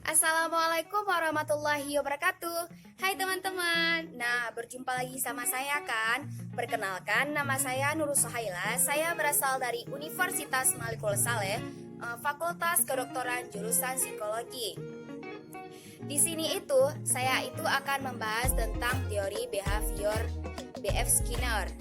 Assalamualaikum warahmatullahi wabarakatuh. Hai teman-teman. Nah, berjumpa lagi sama saya kan. Perkenalkan, nama saya Nurul Suhaila. Saya berasal dari Universitas Malikul Saleh, Fakultas Kedokteran Jurusan Psikologi. Di sini saya akan membahas tentang teori behavior B.F. Skinner.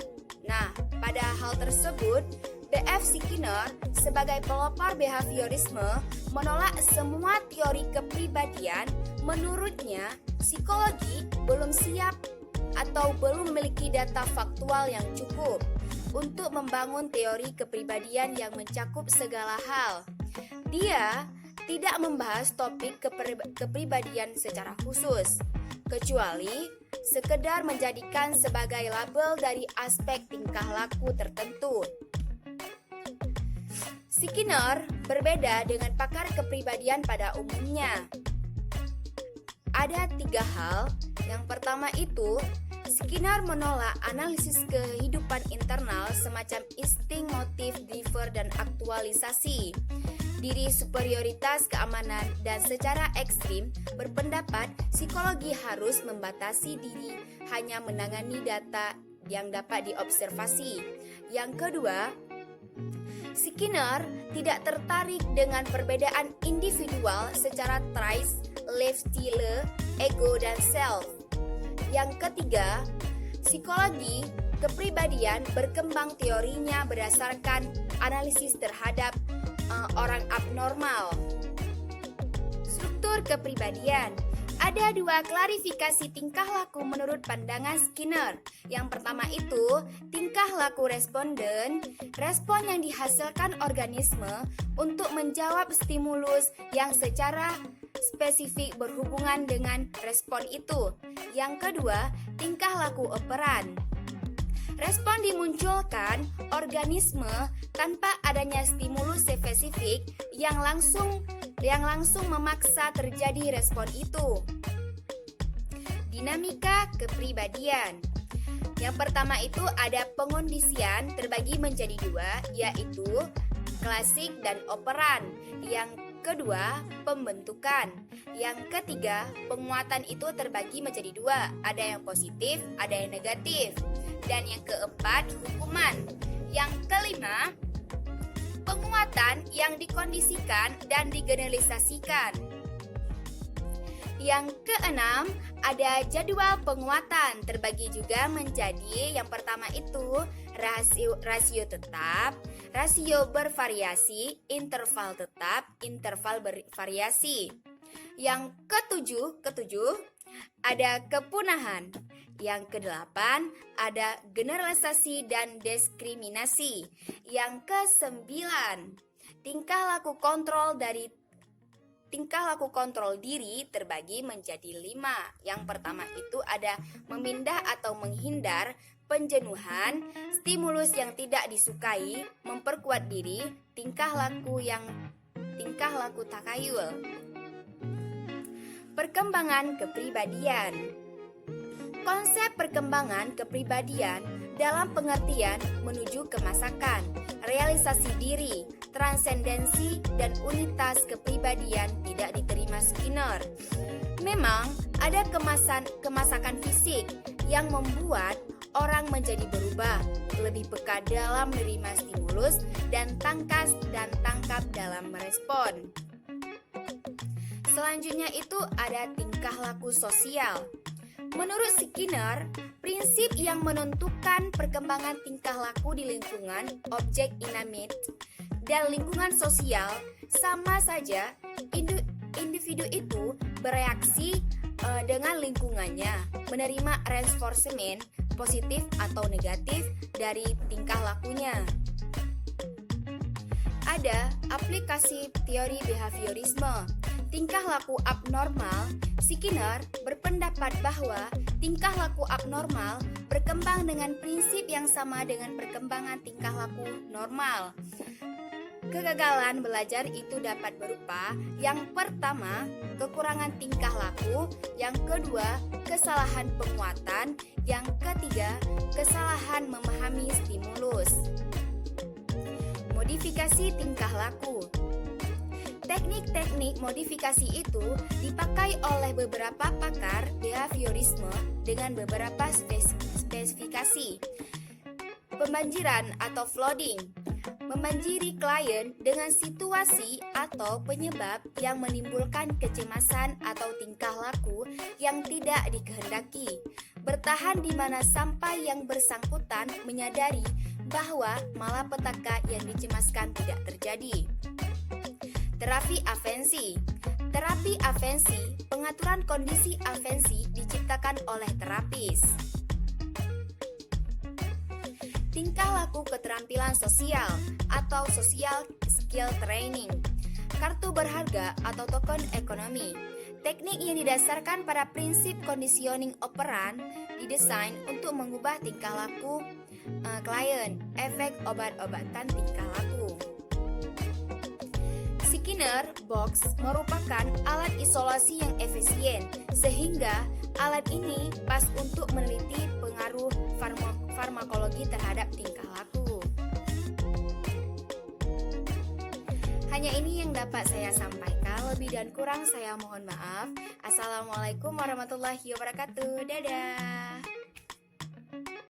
Nah, pada hal tersebut, B.F. Skinner sebagai pelopor behaviorisme menolak semua teori kepribadian. Menurutnya, psikologi belum siap atau belum memiliki data faktual yang cukup untuk membangun teori kepribadian yang mencakup segala hal. Dia tidak membahas topik kepribadian secara khusus, kecuali sekedar menjadikan sebagai label dari aspek tingkah laku tertentu. Skinner berbeda dengan pakar kepribadian pada umumnya. Ada 3 hal. Yang pertama Skinner menolak analisis kehidupan internal semacam insting, motif, driver, dan aktualisasi diri, superioritas, keamanan, dan secara ekstrim berpendapat psikologi harus membatasi diri hanya menangani data yang dapat diobservasi. Yang kedua, Skinner tidak tertarik dengan perbedaan individual secara traits, lifestyle, ego, dan self. Yang ketiga, psikologi kepribadian berkembang teorinya berdasarkan analisis terhadap orang abnormal. Struktur kepribadian. Ada 2 klarifikasi tingkah laku menurut pandangan Skinner. Yang pertama tingkah laku responden, respon yang dihasilkan organisme untuk menjawab stimulus yang secara spesifik berhubungan dengan respon itu. Yang kedua, tingkah laku operan. Respon dimunculkan organisme tanpa adanya stimulus spesifik yang langsung memaksa terjadi respon itu. Dinamika kepribadian. Yang pertama ada pengondisian terbagi menjadi 2, yaitu klasik dan operan. Yang kedua, pembentukan. Yang ketiga, penguatan itu terbagi menjadi 2, ada yang positif, ada yang negatif. Dan yang keempat, hukuman. Yang kelima, penguatan yang dikondisikan dan digeneralisasikan. Yang keenam, ada jadwal penguatan terbagi juga menjadi yang pertama rasio tetap, rasio bervariasi, interval tetap, interval bervariasi. Yang ketujuh ada kepunahan. Yang kedelapan ada generalisasi dan diskriminasi. Yang kesembilan, tingkah laku kontrol diri terbagi menjadi 5. Yang pertama ada memindah atau menghindar, penjenuhan, stimulus yang tidak disukai, memperkuat diri, tingkah laku takayul. Perkembangan kepribadian. Konsep perkembangan kepribadian dalam pengertian menuju kemasakan, realisasi diri, transendensi, dan unitas kepribadian tidak diterima Skinner. Memang ada kemasakan fisik yang membuat orang menjadi berubah, lebih peka dalam menerima stimulus, dan tangkap dalam merespon. Selanjutnya ada tingkah laku sosial. Menurut Skinner, prinsip yang menentukan perkembangan tingkah laku di lingkungan objek inanimate dan lingkungan sosial sama saja. Individu itu bereaksi dengan lingkungannya, menerima reinforcement positif atau negatif dari tingkah lakunya. Ada aplikasi teori behaviorisme. Tingkah laku abnormal. Skinner berpendapat bahwa tingkah laku abnormal berkembang dengan prinsip yang sama dengan perkembangan tingkah laku normal. Kegagalan belajar itu dapat berupa yang pertama, kekurangan tingkah laku, yang kedua, kesalahan penguatan, yang ketiga, kesalahan memahami stimulus. Modifikasi tingkah laku. Teknik-teknik modifikasi itu dipakai oleh beberapa pakar behaviorisme dengan beberapa spesifikasi. Pembanjiran atau flooding membanjiri klien dengan situasi atau penyebab yang menimbulkan kecemasan atau tingkah laku yang tidak dikehendaki. Bertahan di mana sampai yang bersangkutan menyadari bahwa malapetaka yang dicemaskan tidak terjadi. Terapi afensi. Terapi afensi, pengaturan kondisi afensi diciptakan oleh terapis. Tingkah laku keterampilan sosial atau social skill training. Kartu berharga atau token ekonomi. Teknik yang didasarkan pada prinsip conditioning operan didesain untuk mengubah tingkah laku klien, efek obat-obatan tingkah laku. Skinner box merupakan alat isolasi yang efisien, sehingga alat ini pas untuk meneliti pengaruh farmakologi terhadap tingkah laku. Hanya ini yang dapat saya sampaikan, lebih dan kurang saya mohon maaf. Assalamualaikum warahmatullahi wabarakatuh. Dadah.